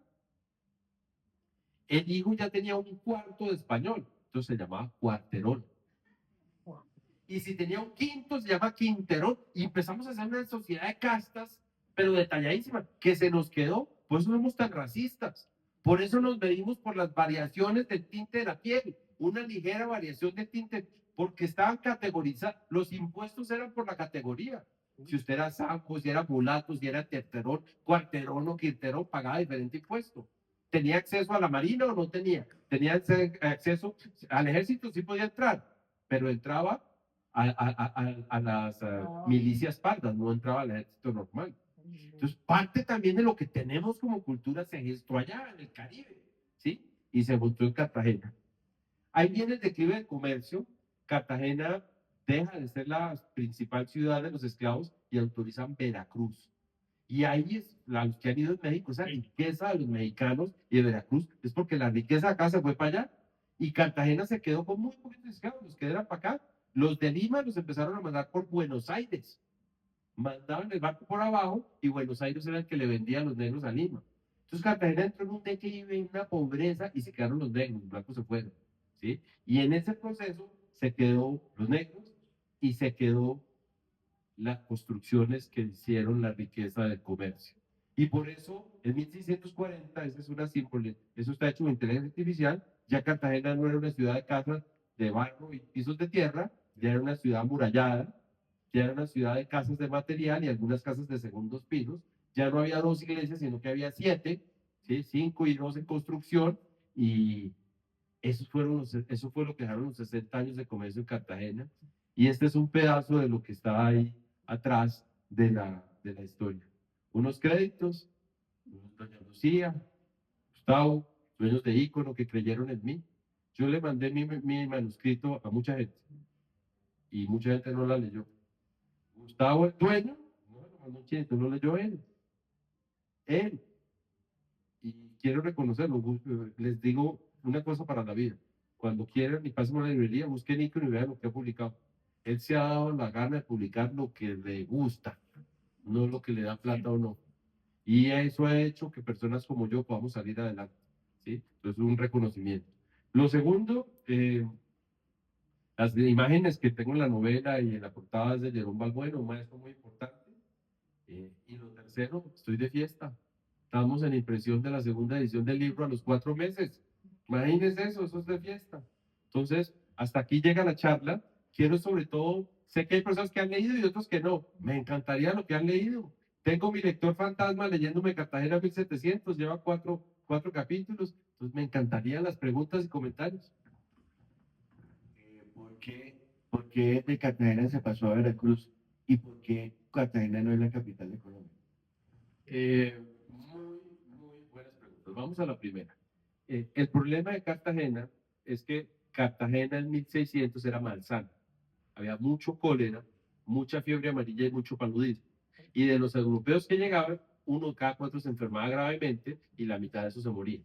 el hijo ya tenía un cuarto de español, entonces se llamaba cuarterón. Y si tenía un quinto, se llama quinterón. Y empezamos a hacer una sociedad de castas, pero detalladísima, que se nos quedó. Por eso somos tan racistas. Por eso nos medimos por las variaciones del tinte de la piel. Una ligera variación de tinte, porque estaban categorizados. Los impuestos eran por la categoría. Si usted era sampo, si era mulato, si era terterón, cuarterón o quinterón, pagaba diferente impuesto. ¿Tenía acceso a la marina o no tenía? ¿Tenía acceso al ejército? Sí podía entrar, pero entraba a las milicias pardas, no entraba al ejército normal. Entonces, parte también de lo que tenemos como cultura se gestó allá en el Caribe, ¿sí? Y se montó en Cartagena. Ahí viene el declive del comercio. Cartagena deja de ser la principal ciudad de los esclavos y autorizan Veracruz. Y ahí es, los que han ido en México, esa riqueza de los mexicanos y de Veracruz, es porque la riqueza acá se fue para allá. Y Cartagena se quedó con muy poquitos esclavos, los que eran para acá. Los de Lima los empezaron a mandar por Buenos Aires. Mandaban el barco por abajo y Buenos Aires era el que le vendía a los negros a Lima. Entonces Cartagena entró en un declive, en una pobreza y se quedaron los negros, los blancos se fueron. ¿Sí? Y en ese proceso se quedó los negros y se quedó las construcciones que hicieron la riqueza del comercio. Y por eso, en 1640, esa es una símbolo, eso está hecho con inteligencia artificial, ya Cartagena no era una ciudad de casas de barro y pisos de tierra, ya era una ciudad amurallada, ya era una ciudad de casas de material y algunas casas de segundos pisos, ya no había 2 iglesias, sino que había 7, ¿sí? 5 y 2 en construcción, y eso fue lo que dejaron los 60 años de comercio en Cartagena, y este es un pedazo de lo que está ahí atrás de la historia. Unos créditos, doña Lucía, Gustavo, dueños de Ícono que creyeron en mí. Yo le mandé mi manuscrito a mucha gente y mucha gente no la leyó. Gustavo, el dueño, no lo mandó no leyó él. Él. Y quiero reconocerlo. Les digo una cosa para la vida. Cuando quieran y pasen a la librería, busquen Ícono y vean lo que ha publicado. Él se ha dado la gana de publicar lo que le gusta, no lo que le da plata o no. Y eso ha hecho que personas como yo podamos salir adelante. ¿Sí? Entonces, un reconocimiento. Lo segundo, las imágenes que tengo en la novela y en la portada es de Jerón Balbuena, un maestro muy importante. Y lo tercero, estoy de fiesta. Estamos en impresión de la segunda edición del libro a los 4 meses. Imagínense eso es de fiesta. Entonces, hasta aquí llega la charla. Quiero sobre todo, sé que hay personas que han leído y otros que no. Me encantaría lo que han leído. Tengo mi lector fantasma leyéndome Cartagena 1700, lleva cuatro capítulos. Entonces, me encantarían las preguntas y comentarios. ¿Por qué de Cartagena se pasó a Veracruz? ¿Y por qué Cartagena no es la capital de Colombia? Muy buenas preguntas. Vamos a la primera. El problema de Cartagena es que Cartagena en 1600 era malsana. Había mucho cólera, mucha fiebre amarilla y mucho paludismo. Y de los europeos que llegaban, uno de cada 4 se enfermaba gravemente y la mitad de eso se moría.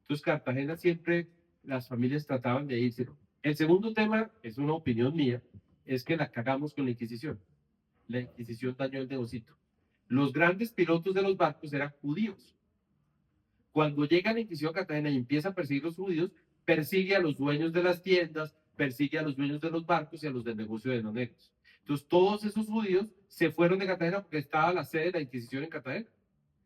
Entonces Cartagena siempre, las familias trataban de irse. El segundo tema, es una opinión mía, es que la cagamos con la Inquisición. La Inquisición dañó el negocito. Los grandes pilotos de los barcos eran judíos. Cuando llega la Inquisición a Cartagena y empieza a perseguir a los judíos, persigue a los dueños de las tiendas, persigue a los dueños de los barcos y a los del negocio de los negros. Entonces, todos esos judíos se fueron de Cartagena porque estaba la sede de la Inquisición en Cartagena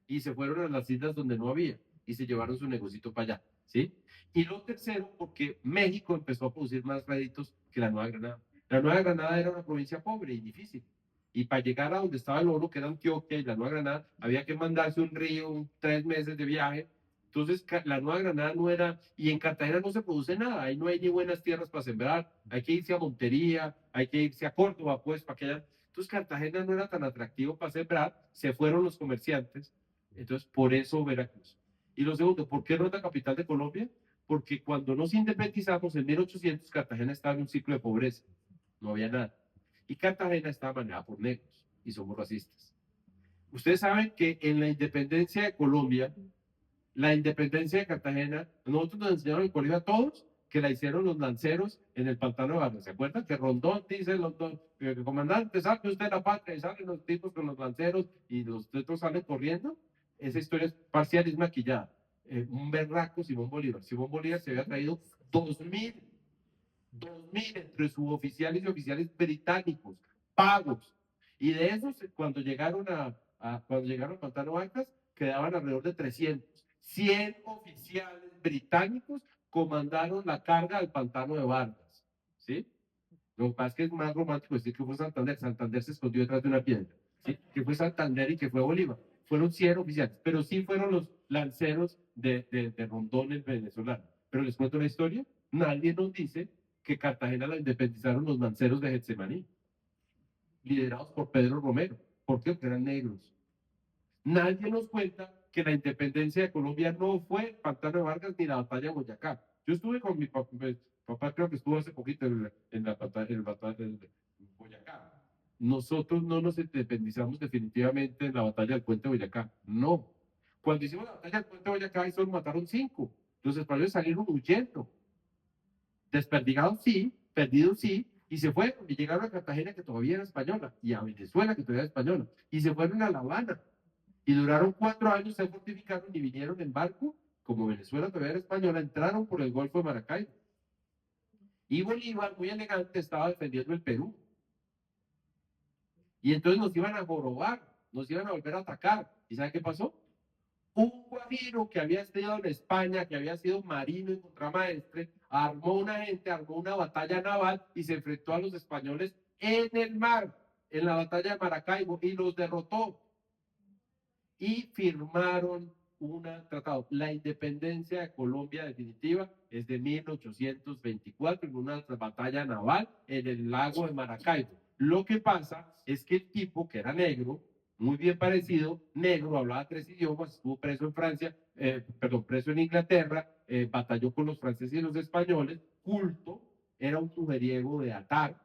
y se fueron a las islas donde no había y se llevaron su negocito para allá, ¿sí? Y lo tercero, porque México empezó a producir más réditos que la Nueva Granada. La Nueva Granada era una provincia pobre y difícil. Y para llegar a donde estaba el oro, que era Antioquia y la Nueva Granada, había que mandarse un río, 3 meses de viaje. Entonces, la Nueva Granada no era, y en Cartagena no se produce nada, ahí no hay ni buenas tierras para sembrar, hay que irse a Montería, hay que irse a Córdoba, pues, para que haya. Entonces, Cartagena no era tan atractivo para sembrar, se fueron los comerciantes, entonces, por eso Veracruz. Y lo segundo, ¿por qué no es la capital de Colombia? Porque cuando nos independizamos en 1800, Cartagena estaba en un ciclo de pobreza, no había nada. Y Cartagena estaba manejada por negros, y somos racistas. Ustedes saben que en la independencia de Colombia, La independencia de Cartagena, nosotros nos enseñaron en el colegio a todos que la hicieron los lanceros en el pantano de Vargas. ¿Se acuerdan? Que Rondón dice, el comandante, saque usted la patria, y salen los tipos con los lanceros y los otros salen corriendo. Esa historia es parcial, es maquillada. Un berraco Simón Bolívar. Simón Bolívar se había traído 2000 entre suboficiales y oficiales británicos, pagos. Y de esos, cuando llegaron cuando llegaron a Pantano Vargas, quedaban alrededor de 300. 100 oficiales británicos comandaron la carga del Pantano de Vargas. ¿Sí? Lo que pasa es que es más romántico decir que fue Santander. Santander se escondió detrás de una piedra. ¿Sí? Que fue Santander y que fue Bolívar. Fueron 100 oficiales, pero sí fueron los lanceros de Rondón el venezolano. Pero les cuento la historia. Nadie nos dice que Cartagena la independizaron los lanceros de Getsemaní, liderados por Pedro Romero. ¿Por qué? Porque eran negros. Nadie nos cuenta que la independencia de Colombia no fue Pantano de Vargas ni la batalla de Boyacá. Yo estuve con mi papá creo que estuvo hace poquito en la batalla de Boyacá. Nosotros no nos independizamos definitivamente en la batalla del puente de Boyacá. No. Cuando hicimos la batalla del puente de Boyacá, ahí solo mataron 5. Los españoles salieron huyendo. Desperdigados sí, perdidos sí, y se fueron y llegaron a Cartagena, que todavía era española, y a Venezuela, que todavía era española, y se fueron a La Habana, y duraron 4 años, se fortificaron y vinieron en barco, como Venezuela todavía era española, entraron por el Golfo de Maracaibo. Y Bolívar, muy elegante, estaba defendiendo el Perú. Y entonces nos iban a jorobar, nos iban a volver a atacar. ¿Y sabe qué pasó? Un guajiro que había estudiado en España, que había sido marino y contramaestre, armó una batalla naval y se enfrentó a los españoles en el mar, en la batalla de Maracaibo, y los derrotó. Y firmaron un tratado. La independencia de Colombia definitiva es de 1824 en una batalla naval en el lago de Maracaibo. Lo que pasa es que el tipo, que era negro, muy bien parecido, negro, hablaba 3 idiomas, estuvo preso en Francia, preso en Inglaterra, batalló con los franceses y los españoles, culto, era un mujeriego de atar.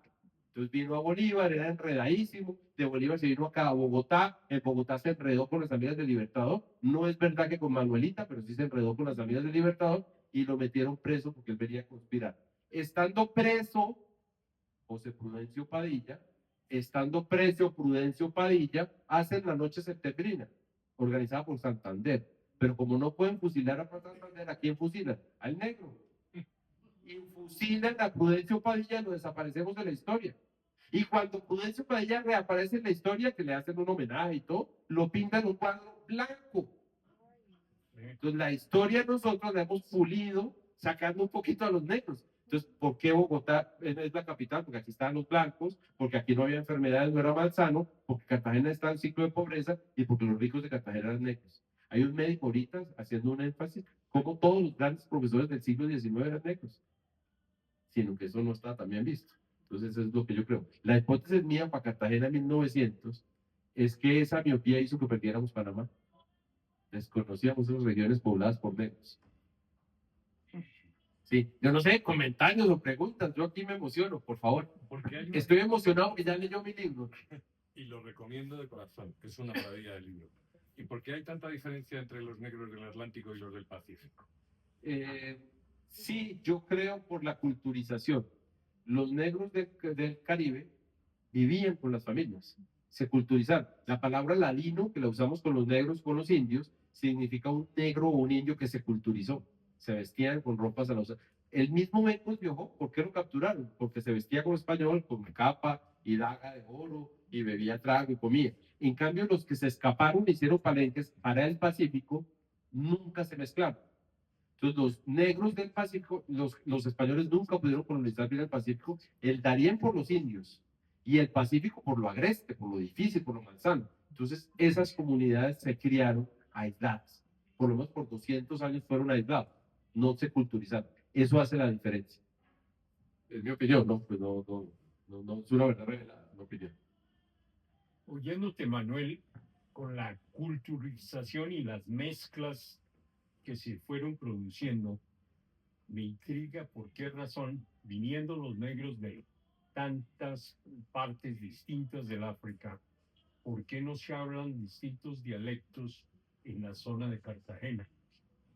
Entonces vino a Bolívar, era enredadísimo, de Bolívar se vino acá a Bogotá, en Bogotá se enredó con las amigas del Libertador, no es verdad que con Manuelita, pero sí se enredó con las amigas del Libertador y lo metieron preso porque él venía a conspirar. Estando preso, José Prudencio Padilla, hacen la Noche Septembrina, organizada por Santander. Pero como no pueden fusilar a Santander, ¿a quién fusilan? Al negro. Y fusilan a Prudencio Padilla y lo desaparecemos de la historia. Y cuando Prudencio Padilla reaparece en la historia, que le hacen un homenaje y todo, lo pintan en un cuadro blanco. Entonces la historia nosotros la hemos pulido sacando un poquito a los negros. Entonces, ¿por qué Bogotá es la capital? Porque aquí están los blancos, porque aquí no había enfermedades, no era malsano, porque Cartagena está en ciclo de pobreza y porque los ricos de Cartagena eran negros. Hay un médico ahorita haciendo un énfasis, como todos los grandes profesores del siglo XIX eran negros, sino que eso no está tan bien visto. Entonces, eso es lo que yo creo. La hipótesis mía para Cartagena en 1900 es que esa miopía hizo que perdiéramos Panamá. Desconocíamos esas regiones pobladas por negros. Sí, yo no sé, comentarios o preguntas, yo aquí me emociono, por favor. Estoy emocionado porque ya leyó mi libro. Y lo recomiendo de corazón, que es una maravilla de libro. ¿Y por qué hay tanta diferencia entre los negros del Atlántico y los del Pacífico? Sí, yo creo por la culturización. Los negros del Caribe vivían con las familias, se culturizaron. La palabra ladino, que la usamos con los negros, con los indios, significa un negro o un indio que se culturizó. Se vestían con ropas a la usa. El mismo Bencos viajó, ¿por qué lo capturaron? Porque se vestía como español, con capa y daga de oro, y bebía trago y comía. En cambio, los que se escaparon y hicieron palenques para el Pacífico, nunca se mezclaron. Entonces, los negros del Pacífico, los españoles nunca pudieron colonizar bien el Pacífico, el Darién por los indios, y el Pacífico por lo agreste, por lo difícil, por lo malsano. Entonces, esas comunidades se criaron aisladas. Por lo menos por 200 años fueron aisladas, no se culturizaron. Eso hace la diferencia. Es mi opinión, ¿no? Pues no es una verdad revelada, mi opinión. Oyéndote, Manuel, con la culturización y las mezclas que se fueron produciendo, me intriga por qué razón, viniendo los negros de tantas partes distintas del África, ¿por qué no se hablan distintos dialectos en la zona de Cartagena?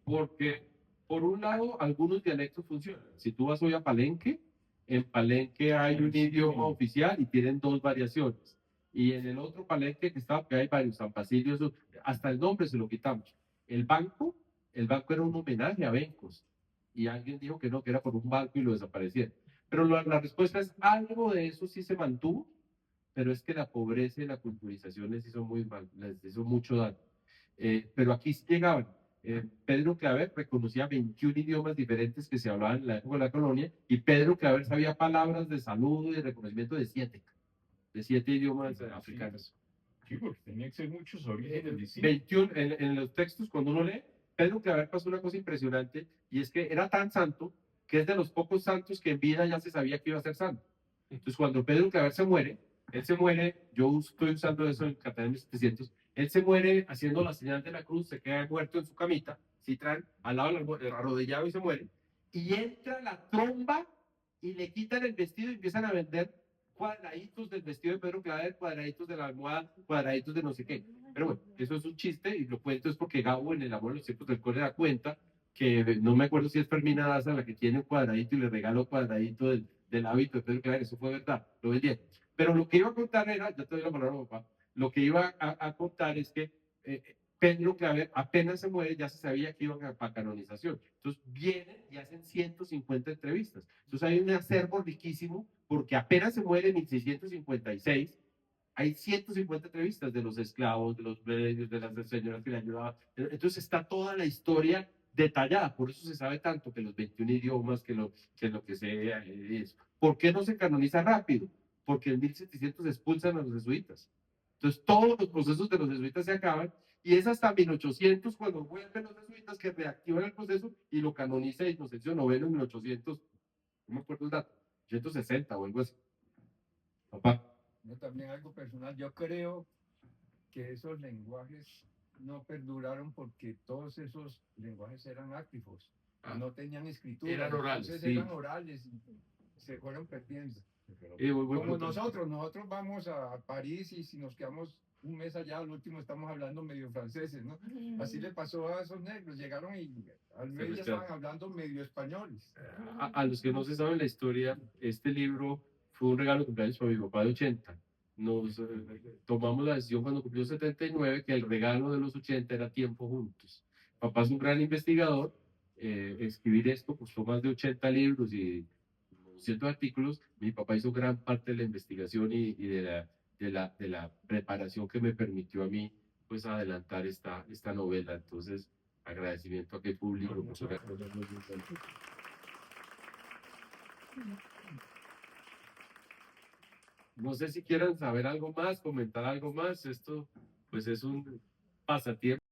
Porque, por un lado, algunos dialectos funcionan. Si tú vas hoy a Palenque, en Palenque hay un idioma oficial y tienen dos variaciones. Y en el otro Palenque que está, que hay varios, San Basilio, hasta el nombre se lo quitamos. El banco era un homenaje a Bencos. Y alguien dijo que no, que era por un banco y lo desaparecieron. Pero la respuesta es algo de eso sí se mantuvo, pero es que la pobreza y la culturización les hizo muy mal, les hizo mucho daño. Pero aquí sí llegaban. Pedro Claver reconocía 21 idiomas diferentes que se hablaban en la época de la colonia, y Pedro Claver sabía palabras de saludo y de reconocimiento de 7 idiomas africanos. Sí, porque tenía que ser muchos orígenes distintos. 21 en los textos, cuando uno lee, Pedro Claver pasó una cosa impresionante, y es que era tan santo que es de los pocos santos que en vida ya se sabía que iba a ser santo. Entonces, cuando Pedro Claver se muere, él se muere, yo estoy usando eso en Catalán 1700, él se muere haciendo la señal de la cruz, se queda muerto en su camita, Citran, al lado del arrodillado, y se muere, y entra la tromba y le quitan el vestido y empiezan a vender cuadraditos del vestido de Pedro Claver, cuadraditos de la almohada, cuadraditos de no sé qué. Pero bueno, eso es un chiste, y lo cuento es porque Gabo en El amor de los tiempos del cólera cuenta que no me acuerdo si es Fermina Daza la que tiene un cuadradito y le regaló cuadradito del hábito de Pedro Claver. Eso fue verdad, lo vendieron. Pero lo que iba a contar era, ya te doy la palabra, papá, lo que iba a contar es que Pedro Claver apenas se muere, ya se sabía que iban para canonización. Entonces vienen y hacen 150 entrevistas. Entonces hay un acervo riquísimo, porque apenas se muere en 1656, hay 150 entrevistas de los esclavos, de los medios, de las señoras que le ayudaban. Entonces está toda la historia detallada, por eso se sabe tanto que los 21 idiomas, que lo que se es. ¿Por qué no se canoniza rápido? Porque en 1700 expulsan a los jesuitas. Entonces todos los procesos de los jesuitas se acaban, y es hasta 1800 cuando vuelven los jesuitas que reactivan el proceso y lo canoniza Inocencio IX en 1800, no me acuerdo el dato, 160 o algo así. Papá. Yo también algo personal, yo creo que esos lenguajes no perduraron porque todos esos lenguajes eran áctifos, no tenían escritura, Eran orales, entonces sí. eran orales y se fueron perdiendo. Muy Como brutal. nosotros vamos a París y si nos quedamos un mes allá, al último estamos hablando medio franceses, ¿no? Así le pasó a esos negros, llegaron y al mes ya estaban hablando medio españoles. A los que no se saben la historia, este libro fue un regalo de cumpleaños para mi papá de 80. Nos tomamos la decisión cuando cumplió 79 que el regalo de los 80 era Tiempo Juntos. Papá es un gran investigador. Escribir esto costó más de 80 libros y 200 artículos. Mi papá hizo gran parte de la investigación y de la preparación que me permitió a mí pues adelantar esta novela. Entonces, agradecimiento a aquel público. No sé si quieran saber algo más, comentar algo más. Esto pues es un pasatiempo.